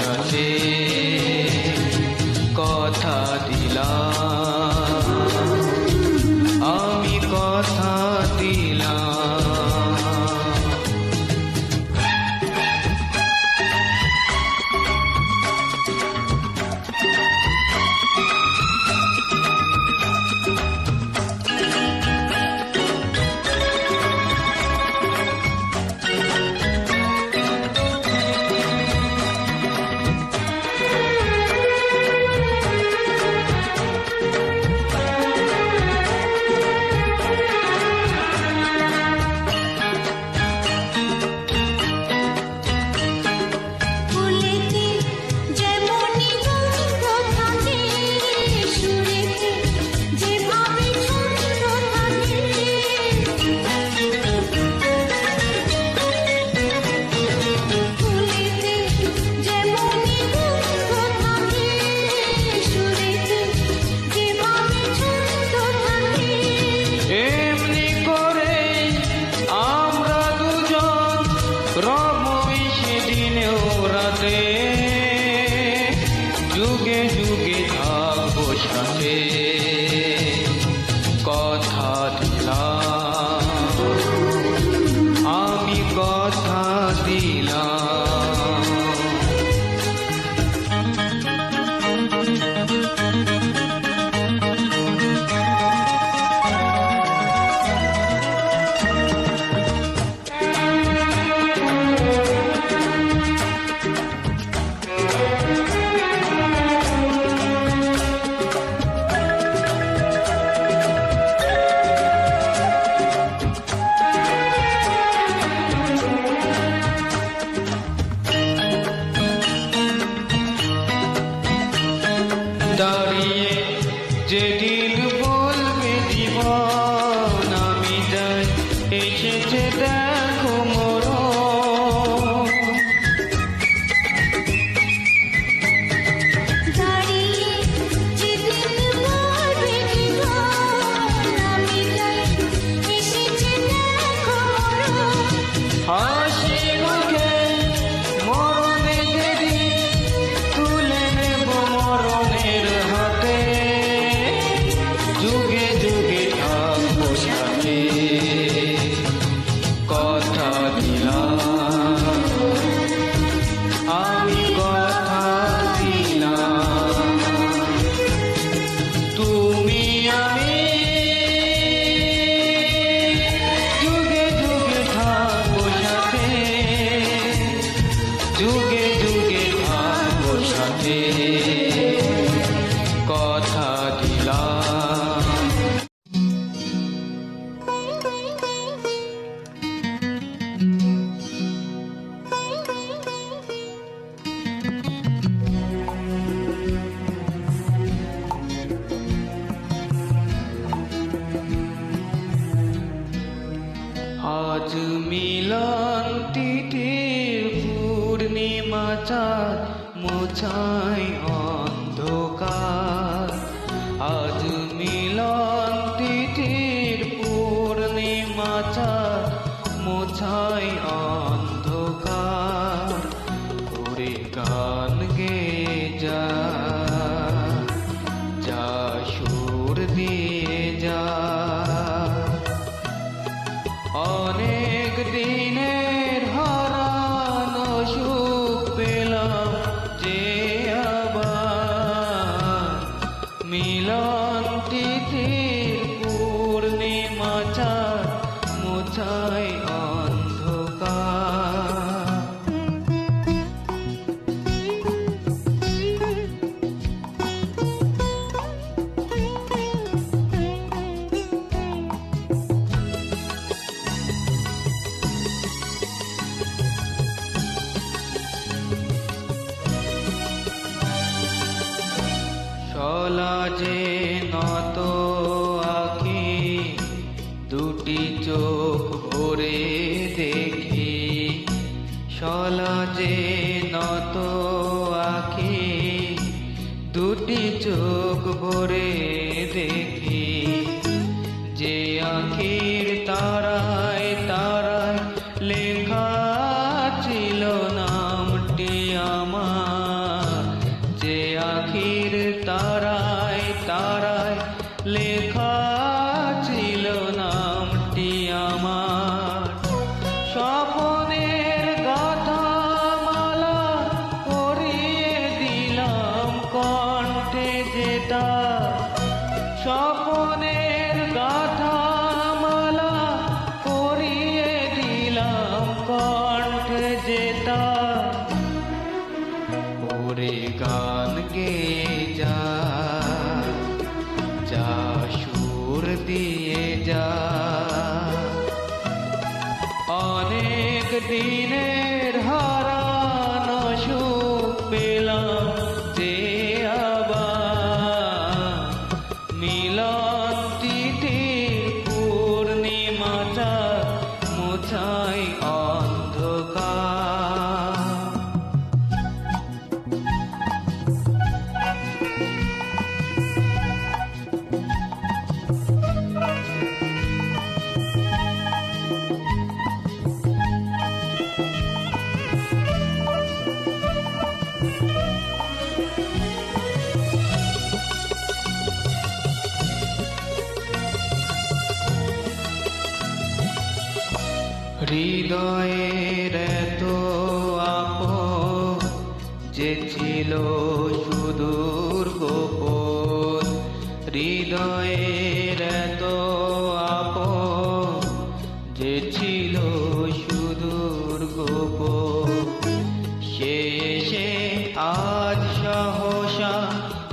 সাথে কথা দিলাম, আমি কথা দিলাম। যুগে যুগে থাকবো সাথে কথা দিলাম, আমি কথা দিলাম। দাঁড়িয়ে যেদিন বলবে জীবন আমি যাই, এসেছে দেখো মরণ। দাঁড়িয়ে যেদিন বলবে জীবন আমি যাই, এসেছে দেখো মরণ। হাসি মুখে মরণে যেদিন তুলে নেব মরণের হাতে, যুগে যুগে থাকবো সাথে কথা দিলাম, আমি কথা দিলাম। তুমি আমি যুগে যুগে থাকবো সাথে, যুগে যুগে থাকবো সাথে কথা দিলাম। আজ মিলন তিথির পূর্ণিমা চাঁদ মোছায় অন্ধকার, আজ মিলন তিথির পূর্ণিমা চাঁদ মোছায় অন্ধকার। ওরে গান গেয়ে যা, যা সুর দিয়ে যা, অনেক দিনের হারানো সুখ পেলাম যে আবার, মিলন তিথির পূর্ণিমা চাঁদ মোছায় অন্ধকার। চলা যে নত আঁখি, দুটি চোখ ভরে দেখি, চলা যে নত আঁখি, দুটি চোখ ভরে দেখি, যে আঁখির তারায় তারায় লেখা ছিল নামটি আমার। তার স্বপনের গাথা মালা পরিয়ে দিলাম কণ্ঠে যে তার ওরে গান গেয়ে যা যা সুর দিয়ে যা অনেক দিনের হারানো সুখ পেলাম যে আবার মিলন তিথির পূর্ণিমাটা মোছাই অন্ধকার হৃদয়ের এত আপন যে ছিল সুদূর গোপন হৃদয়ের এত আপন যে ছিল সুদূর গোপন সে এসে আজ সহসা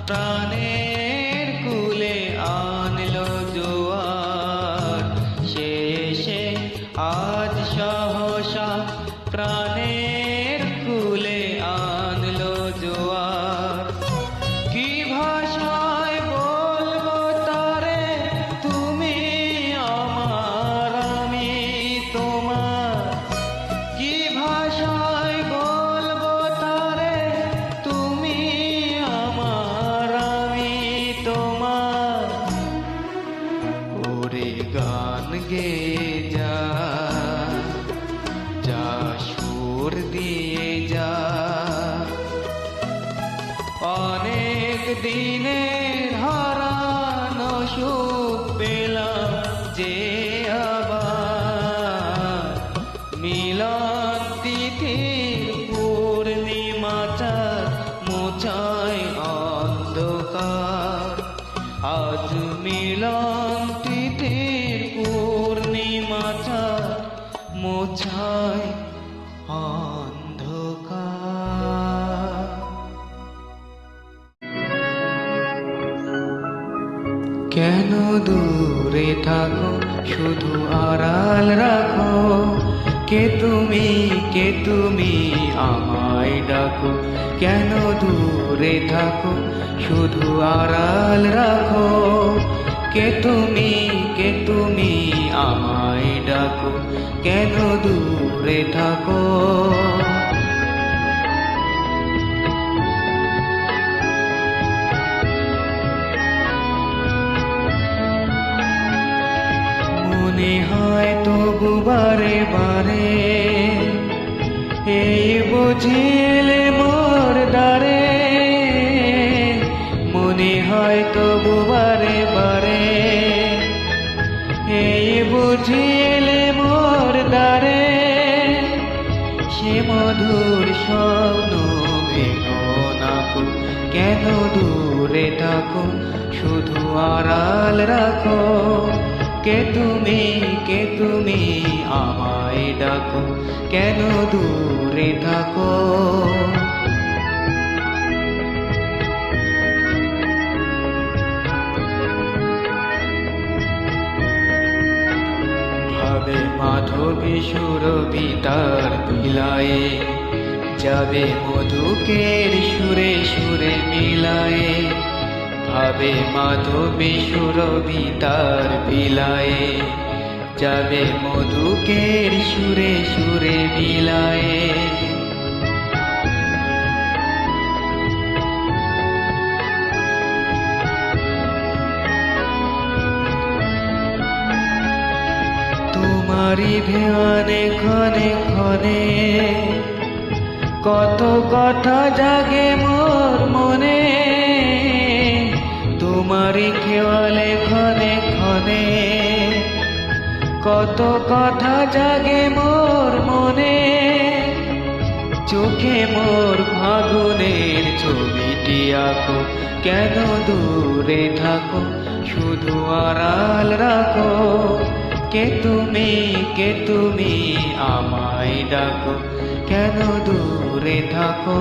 প্রাণের কুলে আনলো জোয়ার সে এসে আজ সহসা প্রাণের কুলে আনলো জোয়ার কি ভাষায় বলবো তারে তুমি আমার আমি তোমার কি ভাষায় বলবো তারে তুমি আমার আমি তোমার ওরে গান গেয়ে যা যা সুর দিয়ে যা অনেক দিনের হারানো সুখ পেলাম যে আবার মিলন তিথির পূর্ণিমাটা মোছায় অন্ধকার আজ মিলন তিথির পূর্ণিমাটা মোছায় অন্ধকার কেন দূরে থাকো শুধু আড়াল রাখো কে তুমি আমায় ডাকো কেন দূরে থাকো শুধু আড়াল রাখো কে তুমি আমায় ডাকো কেন দূরে থাকো মনে হয় তবু বারে বারে এই বুঝিলে মোর দ্বারে মনে হয় তবু বারে বারে এই বুঝিলে মোর দ্বারে সে মধুর স্বপ্ন ভেঙো নাকো কেন দূরে থাকো শুধু আড়াল রাখো কে তুমি আমায় ডাকো কেন দূরে থাকো ভাবে মাধবী সুরভি তার বিলায়ে যাবে মধুকের সুরে সুরে মিলায়ে ভাবে মাধবী সুরভি তার বিলায়ে যাবে মধুকের সুরে সুরে মিলায়ে তোমারি ধ্যানে ক্ষণে ক্ষণে কত কথা জাগে মোর মনে তোমারি খেয়ালে ক্ষণে ক্ষণে কত কথা জাগে মোর মনে চোখে মোর ফাগুনের ছবি ছবিটি আঁকো, কেন দূরে থাকো, শুধু আড়াল রাখো। কে তুমি আমায় ডাকো, কেন দূরে থাকো।